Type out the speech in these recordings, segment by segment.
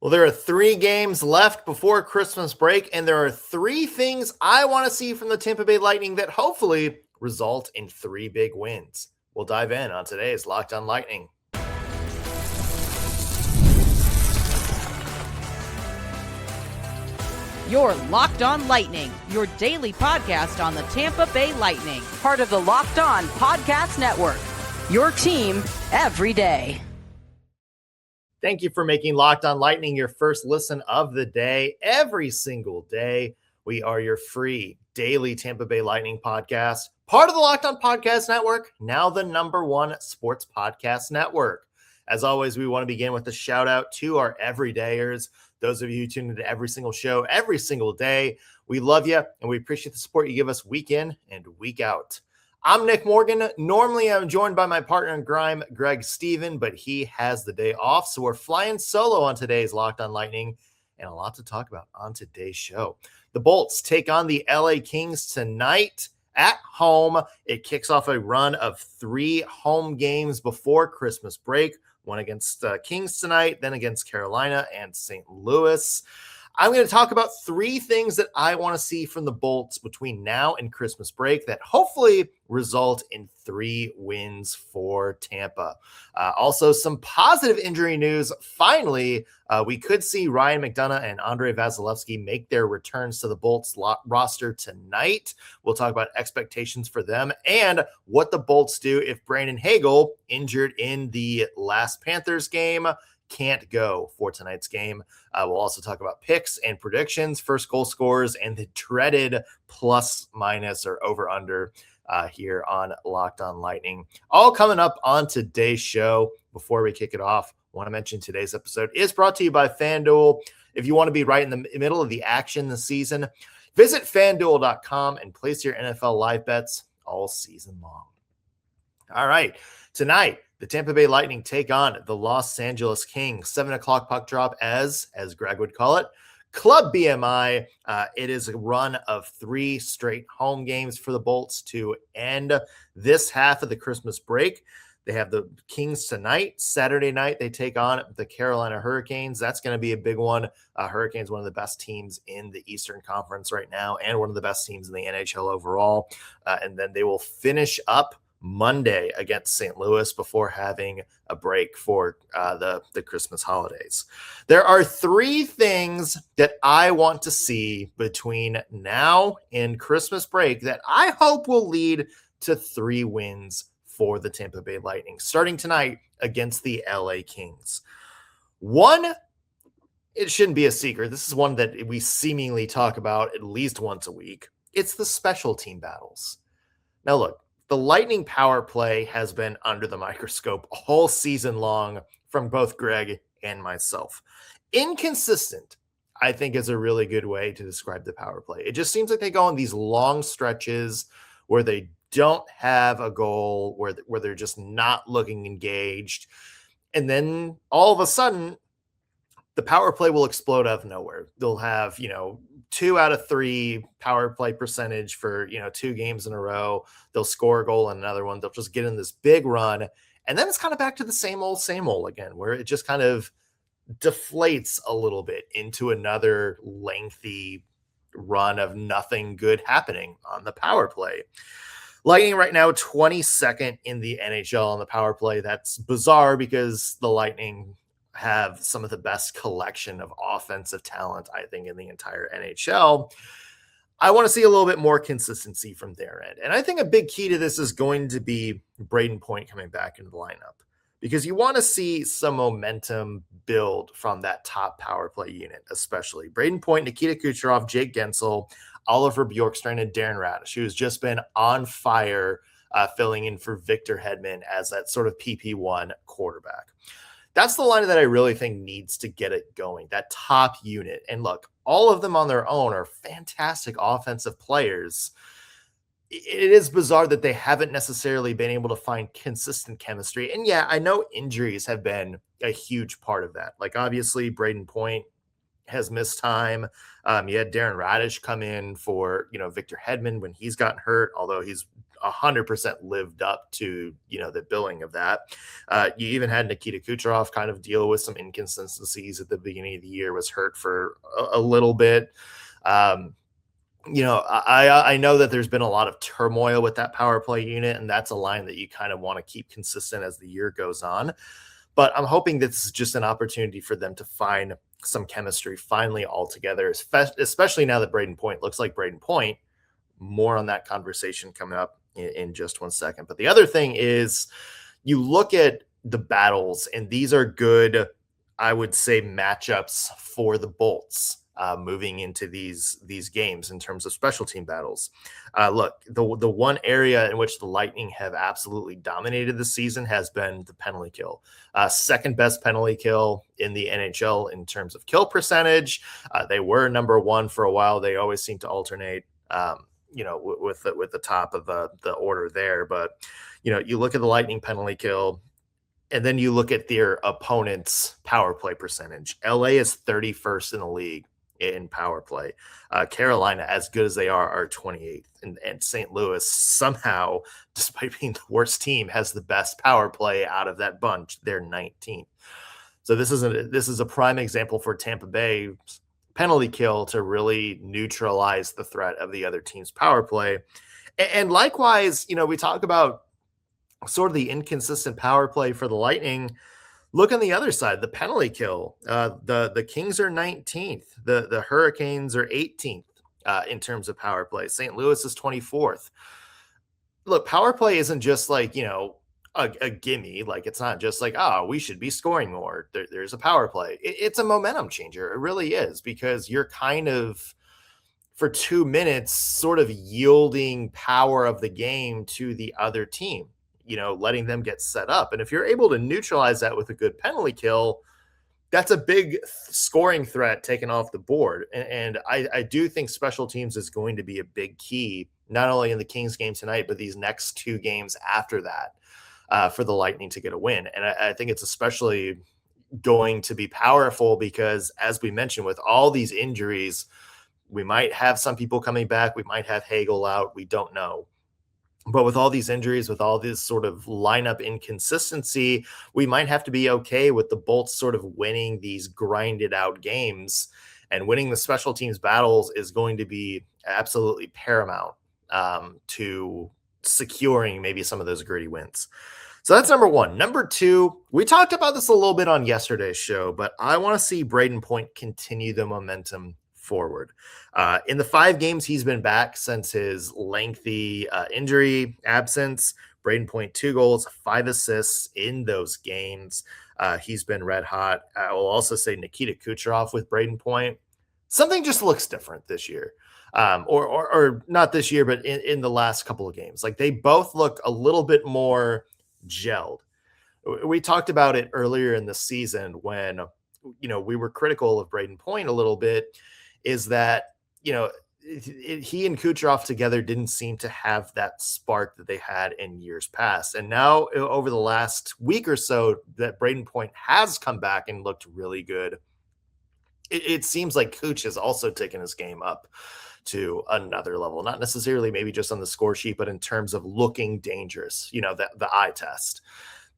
Well, there are 3 games left before Christmas break, and there are 3 things I want to see from the Tampa Bay Lightning that hopefully result in 3 big wins. We'll dive in on today's Locked On Lightning. You're Locked On Lightning, your daily podcast on the Tampa Bay Lightning, part of the Locked On Podcast Network, your team every day. Thank you for making Locked On Lightning your first listen of the day. Every single day, we are your free daily Tampa Bay Lightning podcast, part of the Locked On Podcast Network, now the #1 sports podcast network. As always, we want to begin with a shout out to our everydayers, those of you who tune into every single show, every single day. We love you, and we appreciate the support you give us week in and week out. I'm Nick Morgan. Normally, I'm joined by my partner in crime, Greg Steven, but he has the day off, so we're flying solo on today's Locked On Lightning, and a lot to talk about on today's show. The Bolts take on the LA Kings tonight at home. It kicks off a run of 3 home games before Christmas break, one against Kings tonight, then against Carolina and St. Louis. I'm going to talk about 3 things that I want to see from the Bolts between now and Christmas break that hopefully result in 3 wins for Tampa. Also, some positive injury news. Finally, we could see Ryan McDonagh and Andrei Vasilevskiy make their returns to the Bolts roster tonight. We'll talk about expectations for them and what the Bolts do if Brayden Hagel, injured in the last Panthers game, can't go for tonight's game. We'll also talk about picks and predictions, first goal scorers, and the dreaded plus minus or over under here on Locked On Lightning. All coming up on today's show. Before we kick it off, I want to mention today's episode is brought to you by FanDuel. If you want to be right in the middle of the action this season, visit FanDuel.com and place your NFL live bets all season long. All right, tonight, the Tampa Bay Lightning take on the Los Angeles Kings. 7 o'clock puck drop, as Greg would call it. Club BMI. It is a run of 3 straight home games for the Bolts to end this half of the Christmas break. They have the Kings tonight. Saturday night, they take on the Carolina Hurricanes. That's going to be a big one. Hurricanes, one of the best teams in the Eastern Conference right now, and one of the best teams in the NHL overall. And then they will finish up Monday against St. Louis before having a break for the Christmas holidays. There are 3 things that I want to see between now and Christmas break that I hope will lead to 3 wins for the Tampa Bay Lightning, starting tonight against the LA Kings. One, it shouldn't be a secret. This is one that we seemingly talk about at least once a week. It's the special team battles. Now, look, the Lightning power play has been under the microscope all season long from both Greg and myself. Inconsistent, I think, is a really good way to describe the power play. It just seems like they go on these long stretches where they don't have a goal, where they're just not looking engaged. And then all of a sudden, the power play will explode out of nowhere. They'll have, 2 out of 3 power play percentage for, 2 games in a row. They'll score a goal in another one. They'll just get in this big run. And then it's kind of back to the same old again, where it just kind of deflates a little bit into another lengthy run of nothing good happening on the power play. Lightning right now, 22nd in the NHL on the power play. That's bizarre because the Lightning have some of the best collection of offensive talent, I think, in the entire NHL. I want to see a little bit more consistency from their end. And I think a big key to this is going to be Brayden Point coming back into the lineup, because you want to see some momentum build from that top power play unit, especially Brayden Point, Nikita Kucherov, Jake Gensel, Oliver Bjorkstrand, and Darren Radish, who's just been on fire filling in for Victor Hedman as that sort of PP1 quarterback. That's the line that I really think needs to get it going, that top unit. And look, all of them on their own are fantastic offensive players. It is bizarre that they haven't necessarily been able to find consistent chemistry. And yeah, I know injuries have been a huge part of that. Like, obviously, Brayden Point has missed time. You had Darren Radish come in for, Victor Hedman when he's gotten hurt, although he's 100% lived up to, the billing of that. You even had Nikita Kucherov kind of deal with some inconsistencies at the beginning of the year, was hurt for a little bit. I know that there's been a lot of turmoil with that power play unit, and that's a line that you kind of want to keep consistent as the year goes on. But I'm hoping this is just an opportunity for them to find some chemistry finally all together, especially now that Brayden Point looks like Brayden Point. More on that conversation coming up in just 1 second. But the other thing is, you look at the battles, and these are good, I would say, matchups for the Bolts moving into these games in terms of special team battles. Look, the one area in which the Lightning have absolutely dominated this season has been the penalty kill. Second best penalty kill in the NHL in terms of kill percentage. They were number one for a while. They always seem to alternate, with the top of the order there. But, you look at the Lightning penalty kill, and then you look at their opponent's power play percentage. LA is 31st in the league in power play. Carolina, as good as they are 28th. And St. Louis somehow, despite being the worst team, has the best power play out of that bunch. They're 19th. So this is a prime example for Tampa Bay penalty kill to really neutralize the threat of the other team's power play. And likewise, we talk about sort of the inconsistent power play for the Lightning. Look on the other side, the penalty kill. The Kings are 19th. The Hurricanes are 18th in terms of power play. St. Louis is 24th. Look, power play isn't just like, a gimme. Like, it's not just like, we should be scoring more. There's a power play. It's a momentum changer. It really is, because you're kind of, for 2 minutes, sort of yielding power of the game to the other team. Letting them get set up. And if you're able to neutralize that with a good penalty kill, that's a big scoring threat taken off the board. And I do think special teams is going to be a big key, not only in the Kings game tonight, but these next 2 games after that for the Lightning to get a win. And I think it's especially going to be powerful because, as we mentioned, with all these injuries, we might have some people coming back. We might have Hagel out. We don't know. But with all these injuries, with all this sort of lineup inconsistency, we might have to be okay with the Bolts sort of winning these grinded out games, and winning the special teams battles is going to be absolutely paramount to securing maybe some of those gritty wins. So that's number one. Number two, we talked about this a little bit on yesterday's show, but I want to see Brayden Point continue the momentum forward. In the 5 games he's been back since his lengthy injury absence, Brayden Point 2 goals, 5 assists in those games. He's been red hot. I will also say Nikita Kucherov with Brayden Point. Something just looks different this year. Or not this year, but in the last couple of games. Like, they both look a little bit more gelled. We talked about it earlier in the season when, we were critical of Brayden Point a little bit, is that, he and Kucherov together didn't seem to have that spark that they had in years past. And now, over the last week or so, that Brayden Point has come back and looked really good. It seems like Kuch has also taken his game up to another level, not necessarily maybe just on the score sheet, but in terms of looking dangerous, the eye test.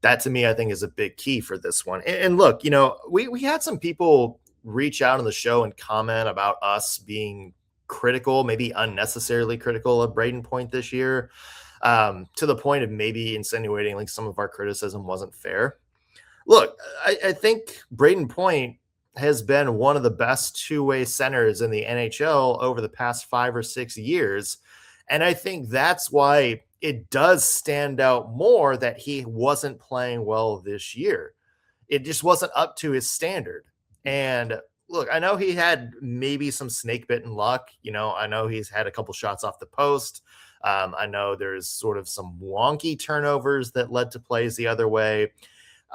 That, to me, I think is a big key for this one. And look, we had some people reach out on the show and comment about us being critical, maybe unnecessarily critical of Brayden Point this year, to the point of maybe insinuating like some of our criticism wasn't fair. Look, I think Brayden Point has been one of the best two-way centers in the NHL over the past 5 or 6 years. And I think that's why it does stand out more that he wasn't playing well this year. It just wasn't up to his standard. And look, I know he had maybe some snake bitten luck. I know he's had a couple shots off the post. I know there's sort of some wonky turnovers that led to plays the other way.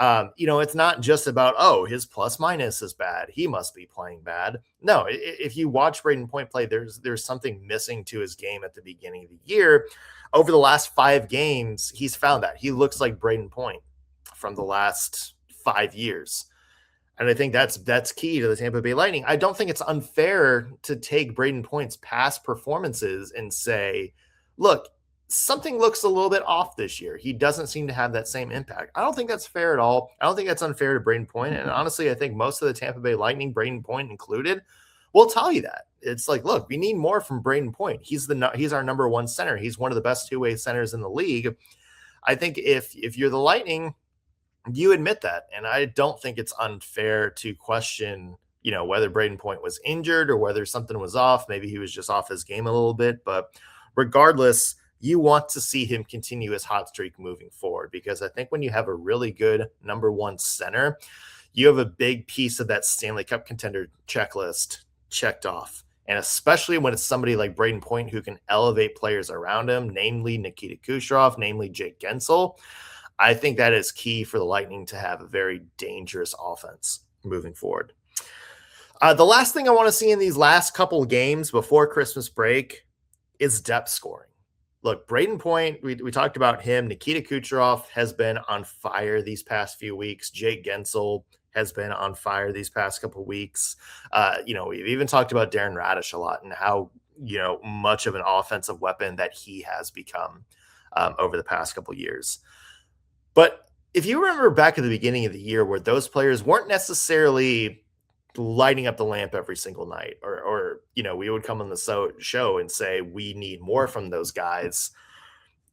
It's not just about, his plus minus is bad, he must be playing bad. No, if you watch Brayden Point play, there's something missing to his game at the beginning of the year. Over the last 5 games, he's found that. He looks like Brayden Point from the last 5 years. And I think that's key to the Tampa Bay Lightning. I don't think it's unfair to take Brayden Point's past performances and say, look, something looks a little bit off this year. He doesn't seem to have that same impact. I don't think that's fair at all. I don't think that's unfair to Brayden Point. And honestly, I think most of the Tampa Bay Lightning, Brayden Point included, will tell you that. It's like, look, we need more from Brayden Point. He's our number one center. He's one of the best two-way centers in the league. I think if you're the Lightning, you admit that. And I don't think it's unfair to question, whether Brayden Point was injured or whether something was off. Maybe he was just off his game a little bit. But regardless, you want to see him continue his hot streak moving forward, because I think when you have a really good number one center, you have a big piece of that Stanley Cup contender checklist checked off. And especially when it's somebody like Brayden Point who can elevate players around him, namely Nikita Kucherov, namely Jake Gensel. I think that is key for the Lightning to have a very dangerous offense moving forward. The last thing I want to see in these last couple of games before Christmas break is depth scoring. Look, Brayden Point, we talked about him. Nikita Kucherov has been on fire these past few weeks. Jake Gensel has been on fire these past couple of weeks. We've even talked about Darren Radish a lot and how, much of an offensive weapon that he has become over the past couple of years. But if you remember back at the beginning of the year where those players weren't necessarily lighting up the lamp every single night, or we would come on the show and say we need more from those guys.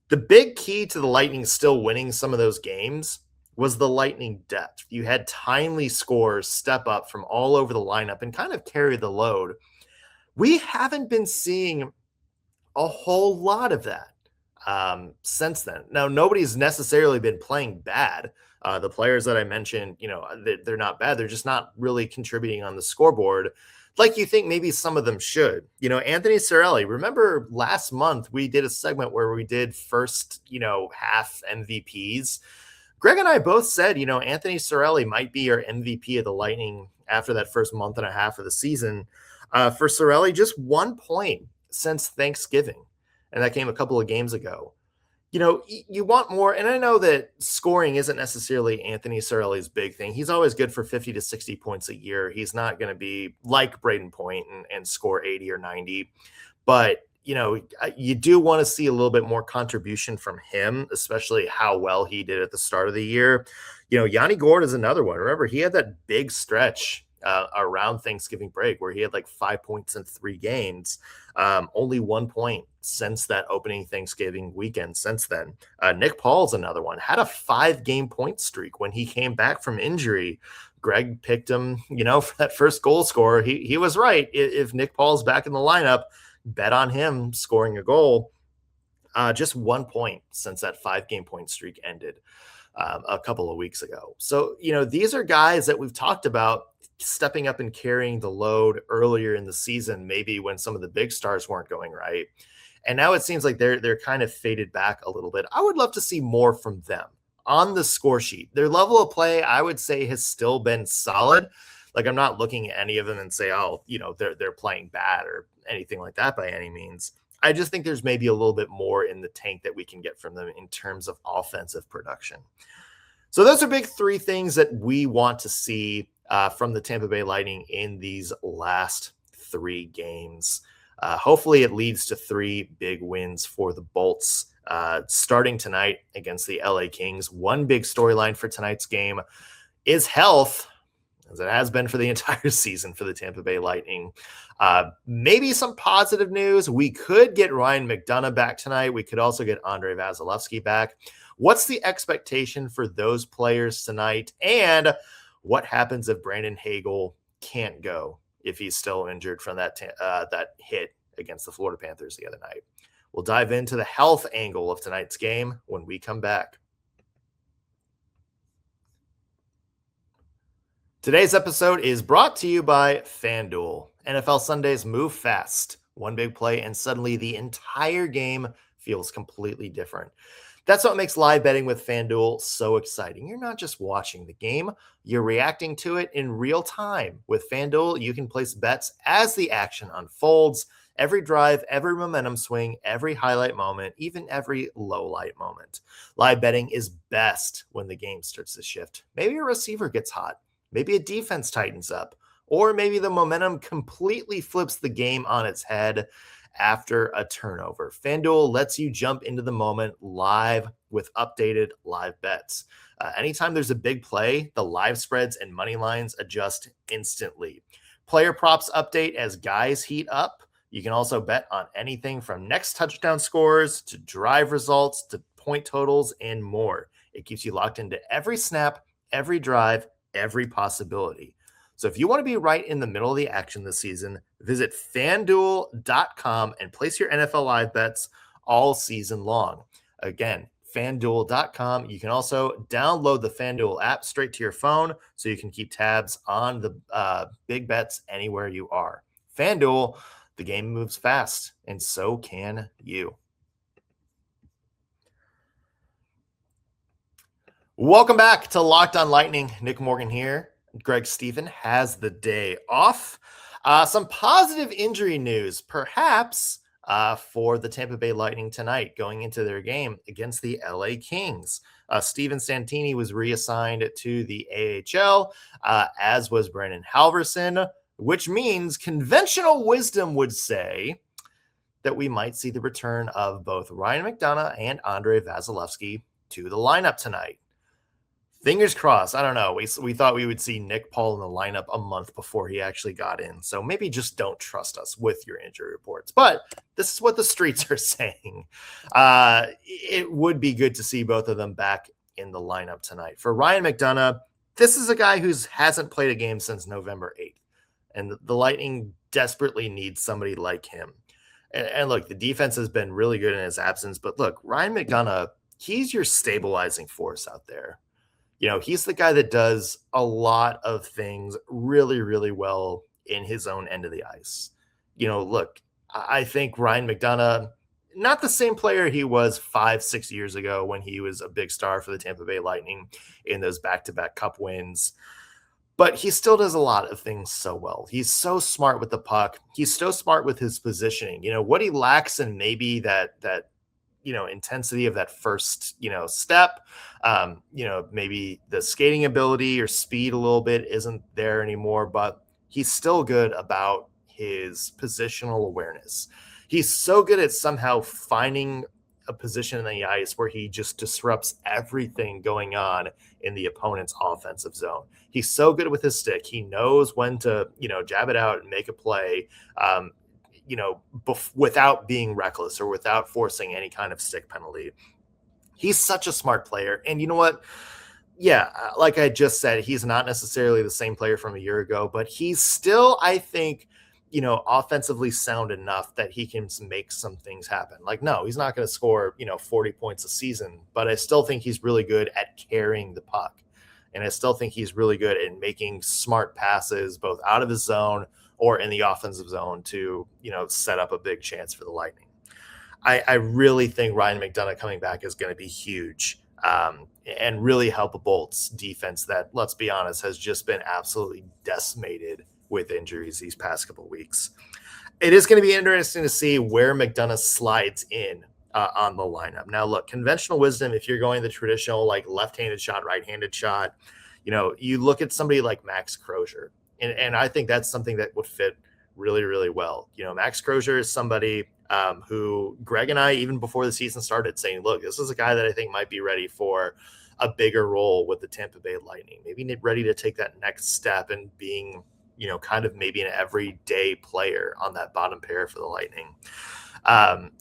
The big key to the Lightning still winning some of those games was the Lightning depth. You had timely scorers step up from all over the lineup and kind of carry the load. We haven't been seeing a whole lot of that since then. Now, nobody's necessarily been playing bad. The players that I mentioned, they're not bad. They're just not really contributing on the scoreboard like you think maybe some of them should. Anthony Cirelli, remember last month we did a segment where we did first, half MVPs. Greg and I both said, Anthony Cirelli might be our MVP of the Lightning after that first month and a half of the season. For Cirelli, just 1 point since Thanksgiving. And that came a couple of games ago. You want more. And I know that scoring isn't necessarily Anthony Cirelli's big thing. He's always good for 50 to 60 points a year. He's not going to be like Brayden Point and score 80 or 90. But, you do want to see a little bit more contribution from him, especially how well he did at the start of the year. Yanni Gourde is another one. Remember, he had that big stretch around Thanksgiving break where he had like 5 points in 3 games. Only 1 point since that opening Thanksgiving weekend since then. Nick Paul's another one. Had a 5-game point streak when he came back from injury. Greg picked him, for that first goal scorer. He was right. If Nick Paul's back in the lineup, bet on him scoring a goal. Just 1 point since that 5-game point streak ended a couple of weeks ago. So, these are guys that we've talked about stepping up and carrying the load earlier in the season, maybe when some of the big stars weren't going right. And now it seems like they're kind of faded back a little bit. I would love to see more from them on the score sheet. Their level of play, I would say, has still been solid. Like, I'm not looking at any of them and say, they're playing bad or anything like that by any means. I just think there's maybe a little bit more in the tank that we can get from them in terms of offensive production. So those are big 3 things that we want to see from the Tampa Bay Lightning in these last 3 games. Hopefully it leads to 3 big wins for the Bolts starting tonight against the LA Kings. One big storyline for tonight's game is health, as it has been for the entire season for the Tampa Bay Lightning. Maybe some positive news. We could get Ryan McDonagh back tonight. We could also get Andrei Vasilevskiy back. What's the expectation for those players tonight? And what happens if Brandon Hagel can't go, if he's still injured from that hit against the Florida Panthers the other night? We'll dive into the health angle of tonight's game when we come back. Today's episode is brought to you by FanDuel. NFL Sundays move fast. One big play and suddenly the entire game feels completely different. That's what makes live betting with FanDuel so exciting. You're not just watching the game, you're reacting to it in real time. With FanDuel, you can place bets as the action unfolds. Every drive, every momentum swing, every highlight moment, even every low light moment. Live betting is best when the game starts to shift. Maybe a receiver gets hot. Maybe a defense tightens up. Or maybe the momentum completely flips the game on its head. after a turnover. FanDuel lets you jump into the moment live with updated live bets. Anytime there's a big play, the live spreads and money lines adjust instantly. Player props update as guys heat up. You can also bet on anything from next touchdown scores to drive results to point totals and more. It keeps you locked into every snap, every drive, every possibility. So if you want to be right in the middle of the action this season, visit FanDuel.com and place your NFL live bets all season long. Again, FanDuel.com. You can also download the FanDuel app straight to your phone so you can keep tabs on the big bets anywhere you are. FanDuel, the game moves fast, and so can you. Welcome back to Locked on Lightning. Nick Morgan here. Greg Stephen has the day off. Some positive injury news, perhaps, for the Tampa Bay Lightning tonight going into their game against the LA Kings. Steven Santini was reassigned to the AHL, as was Brandon Halverson, which means conventional wisdom would say that we might see the return of both Ryan McDonagh and Andrei Vasilevskiy to the lineup tonight. Fingers crossed. I don't know. We thought we would see Nick Paul in the lineup a month before he actually got in. So maybe just don't trust us with your injury reports. But this is what the streets are saying. It would be good to see both of them back in the lineup tonight. For Ryan McDonagh, this is a guy who hasn't played a game since November 8th. And the Lightning desperately need somebody like him. And look, the defense has been really good in his absence. But look, Ryan McDonagh, he's your stabilizing force out there. You know, he's the guy that does a lot of things really, really well in his own end of the ice. You know, look, I think Ryan McDonagh, not the same player he was 5-6 years ago when he was a big star for the Tampa Bay Lightning in those back-to-back cup wins, but he still does a lot of things so well. He's so smart with the puck. He's so smart with his positioning. You know, what he lacks in maybe that intensity of that first, step, maybe the skating ability or speed a little bit isn't there anymore, but he's still good about his positional awareness. He's so good at somehow finding a position in the ice where he just disrupts everything going on in the opponent's offensive zone. He's so good with his stick. He knows when to, jab it out and make a play. Without being reckless or without forcing any kind of stick penalty. He's such a smart player. And you know what? Yeah, like I just said, he's not necessarily the same player from a year ago, but he's still, I think, offensively sound enough that he can make some things happen. Like, no, he's not going to score, 40 points a season, but I still think he's really good at carrying the puck. And I still think he's really good at making smart passes, both out of his zone or in the offensive zone to, set up a big chance for the Lightning. I really think Ryan McDonagh coming back is going to be huge and really help a Bolts defense that, let's be honest, has just been absolutely decimated with injuries these past couple of weeks. It is going to be interesting to see where McDonagh slides in on the lineup. Now, look, conventional wisdom, if you're going the traditional, like left-handed shot, right-handed shot, you look at somebody like Max Crozier. And I think that's something that would fit really, really well. Max Crozier is somebody who Greg and I, even before the season started, saying, look, this is a guy that I think might be ready for a bigger role with the Tampa Bay Lightning, maybe ready to take that next step and being, kind of maybe an everyday player on that bottom pair for the Lightning.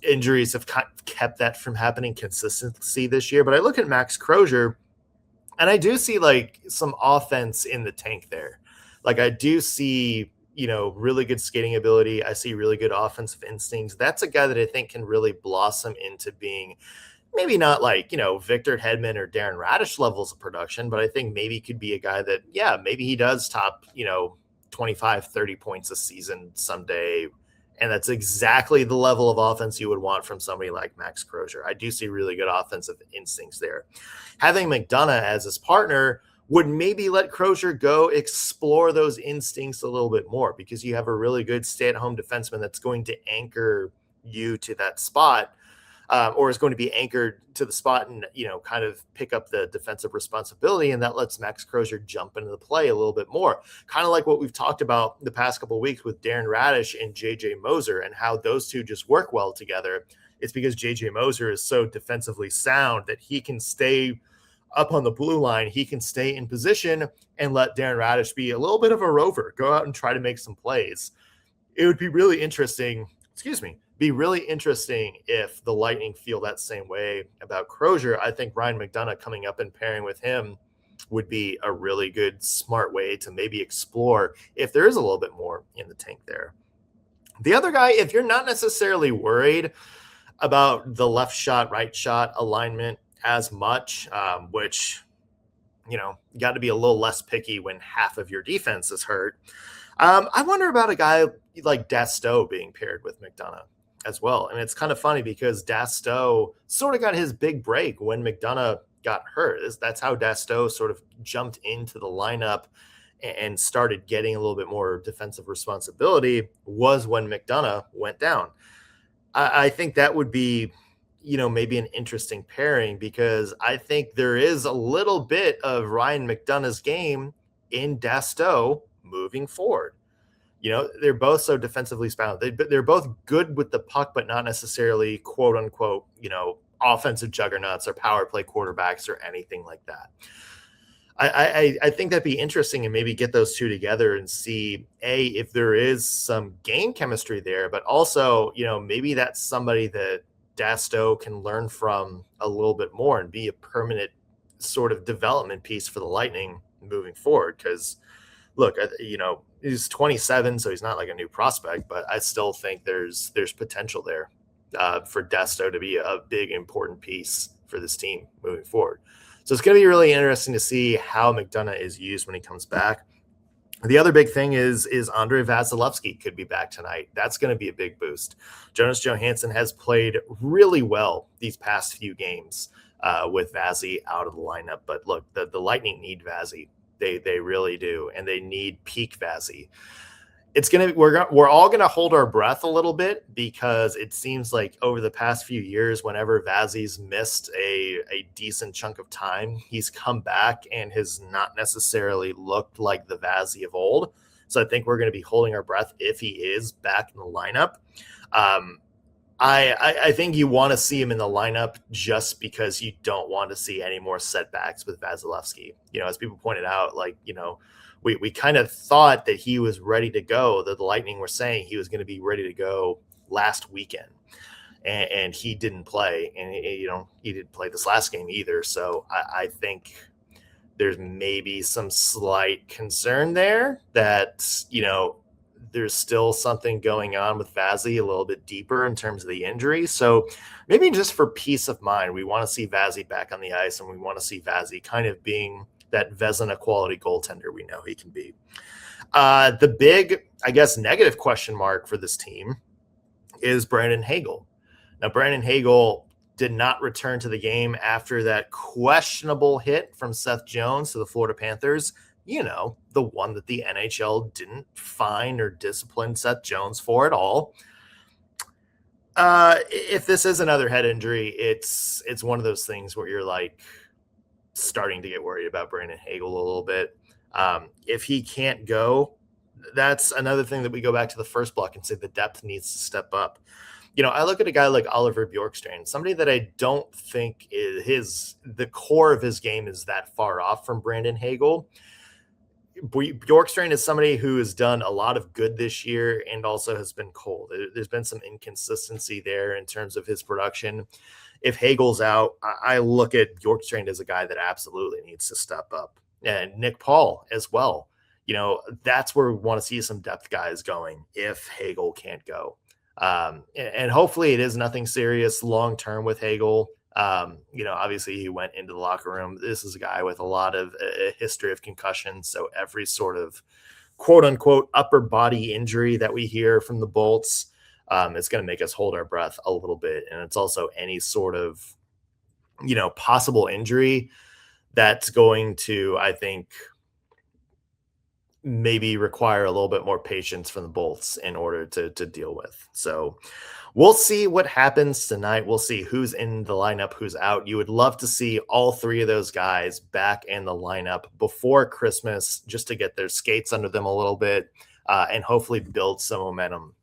Injuries have kept that from happening consistency this year. But I look at Max Crozier and I do see like some offense in the tank there. Like I do see, really good skating ability. I see really good offensive instincts. That's a guy that I think can really blossom into being maybe not like, Victor Hedman or Darren Radish levels of production, but I think maybe could be a guy that, yeah, maybe he does top, 25, 30 points a season someday. And that's exactly the level of offense you would want from somebody like Max Crozier. I do see really good offensive instincts there. Having McDonagh as his partner would maybe let Crozier go explore those instincts a little bit more because you have a really good stay-at-home defenseman that's going to anchor you to that spot. or is going to be anchored to the spot and, kind of pick up the defensive responsibility. And that lets Max Crozier jump into the play a little bit more. Kind of like what we've talked about the past couple of weeks with Darren Radish and JJ Moser and how those two just work well together. It's because JJ Moser is so defensively sound that he can stay up on the blue line. He can stay in position and let Darren Radish be a little bit of a rover, go out and try to make some plays. It would be really interesting, if the Lightning feel that same way about Crozier. I think Ryan McDonagh coming up and pairing with him would be a really good, smart way to maybe explore if there is a little bit more in the tank there. The other guy, if you're not necessarily worried about the left shot, right shot alignment as much, which, you got to be a little less picky when half of your defense is hurt. I wonder about a guy like Dastow being paired with McDonagh as well. And it's kind of funny because Dastow sort of got his big break when McDonagh got hurt. That's how Dastow sort of jumped into the lineup and started getting a little bit more defensive responsibility, was when McDonagh went down. I think that would be, maybe an interesting pairing, because I think there is a little bit of Ryan McDonagh's game in Dastow moving forward. They're both so defensively sound. They're both good with the puck, but not necessarily quote unquote, offensive juggernauts or power play quarterbacks or anything like that. I think that'd be interesting, and maybe get those two together and see if there is some game chemistry there, but also, maybe that's somebody that Dastow can learn from a little bit more and be a permanent sort of development piece for the Lightning moving forward. Because look, he's 27, so he's not like a new prospect, but I still think there's potential there for Dastow to be a big, important piece for this team moving forward. So it's going to be really interesting to see how McDonagh is used when he comes back. The other big thing is Andrei Vasilevskiy could be back tonight. That's going to be a big boost. Jonas Johansson has played really well these past few games with Vazzy out of the lineup. But look, the Lightning need Vazzy. They really do, and they need peak Vazzy. We're all gonna hold our breath a little bit, because it seems like over the past few years, whenever Vazzy's missed a decent chunk of time, he's come back and has not necessarily looked like the Vazzy of old. So I think we're going to be holding our breath if he is back in the lineup. I think you want to see him in the lineup just because you don't want to see any more setbacks with Vasilevskiy. As people pointed out, we kind of thought that he was ready to go, that the Lightning were saying he was going to be ready to go last weekend, and he didn't play, and he didn't play this last game either. So I think there's maybe some slight concern there that, there's still something going on with Vazzy a little bit deeper in terms of the injury. So maybe just for peace of mind, we want to see Vazzy back on the ice, and we want to see Vazzy kind of being that Vezina quality goaltender we know he can be. The big, I guess, negative question mark for this team is Brandon Hagel. Now, Brandon Hagel did not return to the game after that questionable hit from Seth Jones to the Florida Panthers. The one that the NHL didn't fine or discipline Seth Jones for at all. If this is another head injury, it's one of those things where you're like starting to get worried about Brandon Hagel a little bit. If he can't go, that's another thing that we go back to the first block and say the depth needs to step up. I look at a guy like Oliver Bjorkstrand, somebody that I don't think the core of his game is that far off from Brandon Hagel. Bjorkstrand is somebody who has done a lot of good this year and also has been cold. There's been some inconsistency there in terms of his production. If Hagel's out, I look at Bjorkstrand as a guy that absolutely needs to step up. And Nick Paul as well. That's where we want to see some depth guys going if Hagel can't go. And hopefully it is nothing serious long-term with Hagel. Obviously he went into the locker room. This is a guy with a lot of a history of concussions. So every sort of quote unquote upper body injury that we hear from the Bolts, it's going to make us hold our breath a little bit. And it's also any sort of, possible injury that's going to, I think, maybe require a little bit more patience from the Bolts in order to deal with. So we'll see what happens tonight. We'll see who's in the lineup, who's out. You would love to see all three of those guys back in the lineup before Christmas just to get their skates under them a little bit and hopefully build some momentum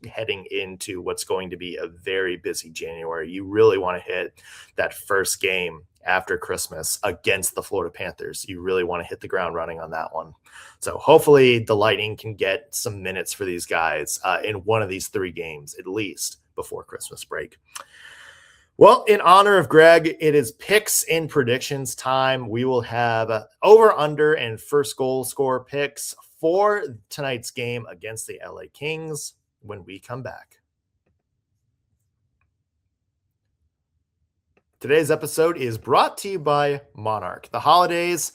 heading into what's going to be a very busy January. You really want to hit that first game after Christmas against the Florida Panthers. You really want to hit the ground running on that one. So hopefully the Lightning can get some minutes for these guys in one of these three games, at least before Christmas break. Well, in honor of Greg, it is picks and predictions time. We will have over, under, and first goal scorer picks for tonight's game against the LA Kings when we come back. Today's episode is brought to you by Monarch. The holidays,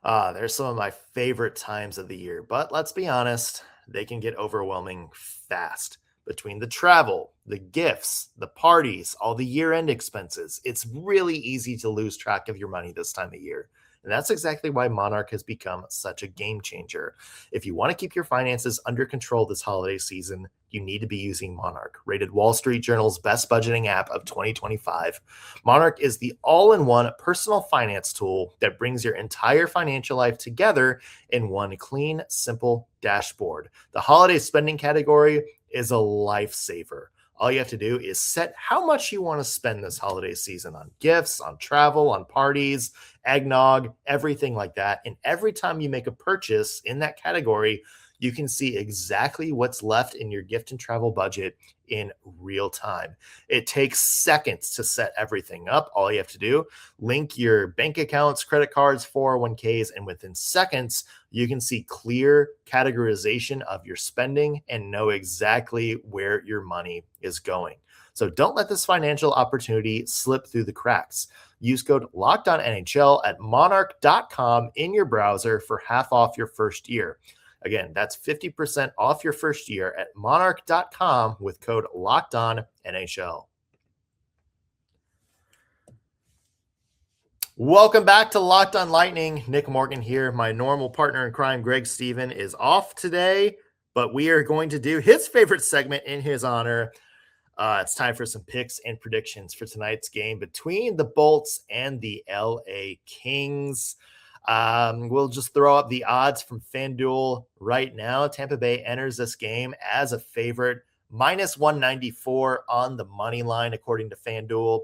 they're some of my favorite times of the year, but let's be honest, they can get overwhelming fast. Between the travel, the gifts, the parties, all the year-end expenses, it's really easy to lose track of your money this time of year. And that's exactly why Monarch has become such a game changer. If you want to keep your finances under control this holiday season, you need to be using Monarch, rated Wall Street Journal's best budgeting app of 2025. Monarch is the all-in-one personal finance tool that brings your entire financial life together in one clean, simple dashboard. The holiday spending category is a lifesaver. All you have to do is set how much you want to spend this holiday season on gifts, on travel, on parties, eggnog, everything like that. And every time you make a purchase in that category, you can see exactly what's left in your gift and travel budget in real time. It takes seconds to set everything up. All you have to do, link your bank accounts, credit cards, 401ks, and within seconds, you can see clear categorization of your spending and know exactly where your money is going. So don't let this financial opportunity slip through the cracks. Use code LOCKEDONNHL at monarch.com in your browser for half off your first year. Again, that's 50% off your first year at monarch.com with code LOCKEDONNHL. Welcome back to Locked On Lightning. Nick Morgan here. My normal partner in crime, Greg Stephen, is off today, but we are going to do his favorite segment in his honor. It's time for some picks and predictions for tonight's game between the Bolts and the LA Kings. We'll just throw up the odds from FanDuel right now. Tampa Bay enters this game as a favorite, minus 194 on the money line, according to FanDuel.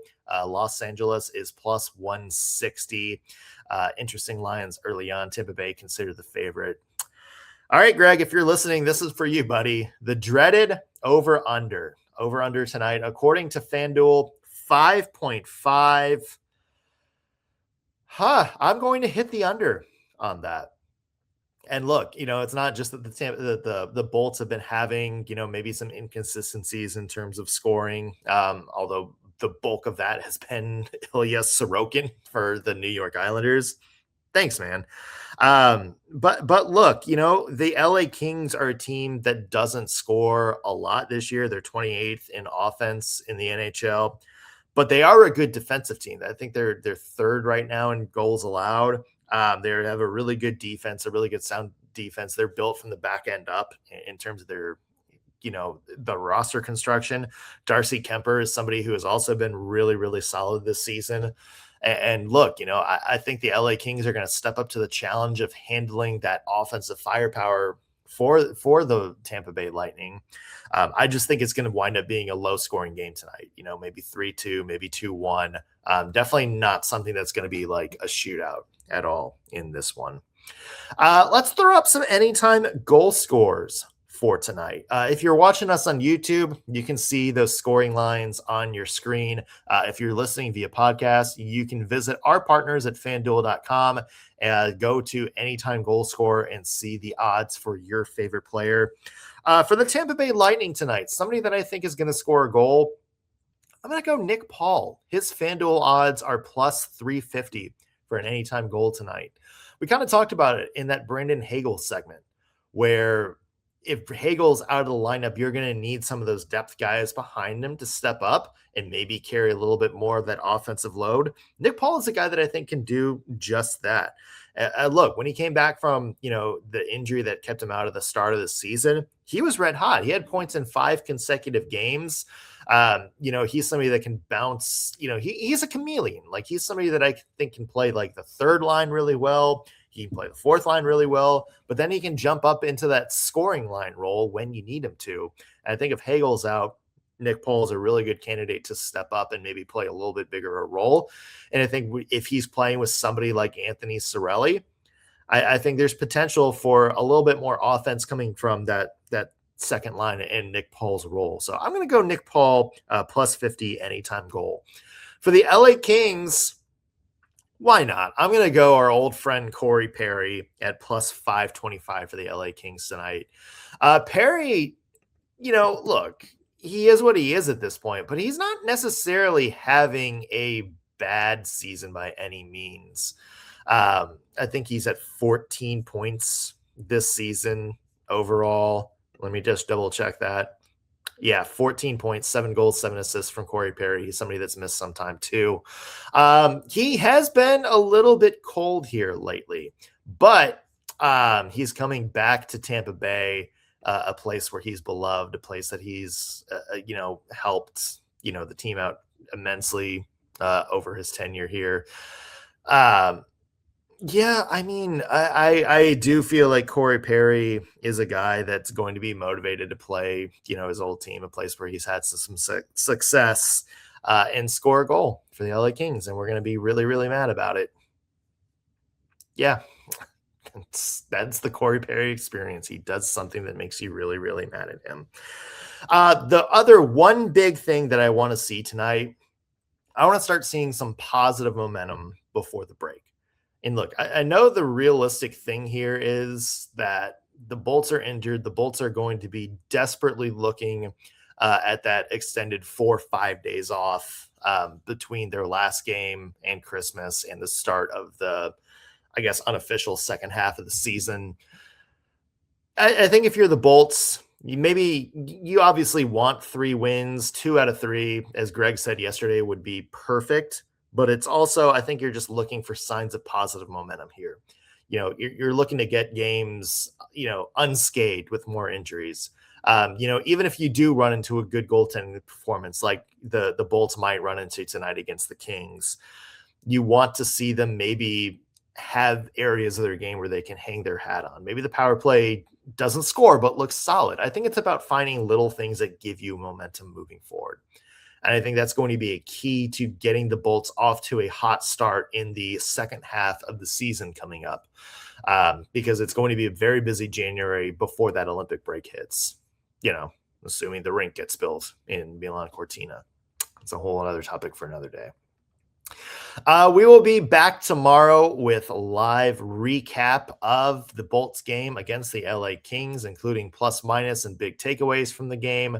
Los Angeles is plus 160. Interesting lines early on. Tampa Bay considered the favorite. All right, Greg, if you're listening, this is for you, buddy. The dreaded over-under tonight, according to FanDuel, 5.5. I'm going to hit the under on that. And look, it's not just that the Bolts have been having, maybe some inconsistencies in terms of scoring, although the bulk of that has been Ilya Sorokin for the New York Islanders. Thanks, man. But look, the LA Kings are a team that doesn't score a lot this year. They're 28th in offense in the NHL. But they are a good defensive team. I think they're third right now in goals allowed. They have a really good defense, a really good sound defense. They're built from the back end up in terms of their, the roster construction. Darcy Kemper is somebody who has also been really, really solid this season. And look, I think the LA Kings are going to step up to the challenge of handling that offensive firepower for the Tampa Bay Lightning. I just think it's going to wind up being a low-scoring game tonight. Maybe 3-2, maybe 2-1. Definitely not something that's going to be like a shootout at all in this one. Let's throw up some anytime goal scores for tonight. If you're watching us on YouTube, you can see those scoring lines on your screen. If you're listening via podcast, you can visit our partners at FanDuel.com and go to anytime goal score and see the odds for your favorite player. For the Tampa Bay Lightning tonight, somebody that I think is going to score a goal, I'm going to go Nick Paul. His FanDuel odds are plus 350 for an anytime goal tonight. We kind of talked about it in that Brayden Hagel segment, where if Hagel's out of the lineup, you're going to need some of those depth guys behind him to step up and maybe carry a little bit more of that offensive load. Nick Paul is a guy that I think can do just that. Look, when he came back from, the injury that kept him out of the start of the season, he was red hot. He had points in 5 consecutive games. He's somebody that can bounce, he's a chameleon. Like, he's somebody that I think can play like the third line really well. He can play the fourth line really well, but then he can jump up into that scoring line role when you need him to. And I think if Hagel's out, Nick Paul is a really good candidate to step up and maybe play a little bit bigger a role. And I think if he's playing with somebody like Anthony Cirelli, I think there's potential for a little bit more offense coming from that second line in Nick Paul's role. So I'm going to go Nick Paul plus 50 anytime goal. For the LA Kings, why not? I'm going to go our old friend Corey Perry at plus 525 for the LA Kings tonight. Perry, look, he is what he is at this point, but he's not necessarily having a bad season by any means. I think he's at 14 points this season overall. Let me just double check that. Yeah, 14 points, 7 goals, 7 assists from Corey Perry. He's somebody that's missed some time too. He has been a little bit cold here lately, but he's coming back to Tampa Bay, a place where he's beloved, a place that he's, helped, the team out immensely over his tenure here. Yeah, I mean, I do feel like Corey Perry is a guy that's going to be motivated to play, his old team, a place where he's had some success and score a goal for the LA Kings. And we're going to be really, really mad about it. Yeah, that's the Corey Perry experience. He does something that makes you really, really mad at him. The other one big thing that I want to see tonight, I want to start seeing some positive momentum before the break. And look, I know the realistic thing here is that the Bolts are injured. The Bolts are going to be desperately looking at that extended 4 or 5 days off between their last game and Christmas and the start of the, I guess, unofficial second half of the season. I think if you're the Bolts, you obviously want 3 wins. 2 out of 3, as Greg said yesterday, would be perfect. But it's also, I think you're just looking for signs of positive momentum here. You're looking to get games, unscathed with more injuries. Even if you do run into a good goaltending performance, like the Bolts might run into tonight against the Kings, you want to see them maybe have areas of their game where they can hang their hat on. Maybe the power play doesn't score, but looks solid. I think it's about finding little things that give you momentum moving forward. And I think that's going to be a key to getting the Bolts off to a hot start in the second half of the season coming up, because it's going to be a very busy January before that Olympic break hits, assuming the rink gets built in Milan Cortina. It's a whole other topic for another day. We will be back tomorrow with a live recap of the Bolts game against the LA Kings, including plus minus and big takeaways from the game.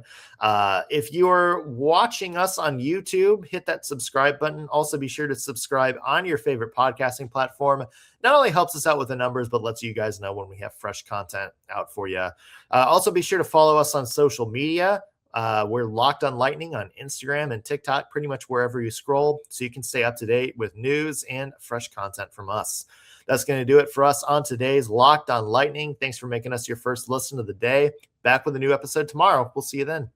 If you are watching us on YouTube, hit that subscribe button. Also be sure to subscribe on your favorite podcasting platform. Not only helps us out with the numbers, but lets you guys know when we have fresh content out for you. Also be sure to follow us on social media. We're Locked on Lightning on Instagram and TikTok, pretty much wherever you scroll, so you can stay up to date with news and fresh content from us. That's going to do it for us on today's Locked on Lightning. Thanks for making us your first listen of the day. Back with a new episode tomorrow. We'll see you then.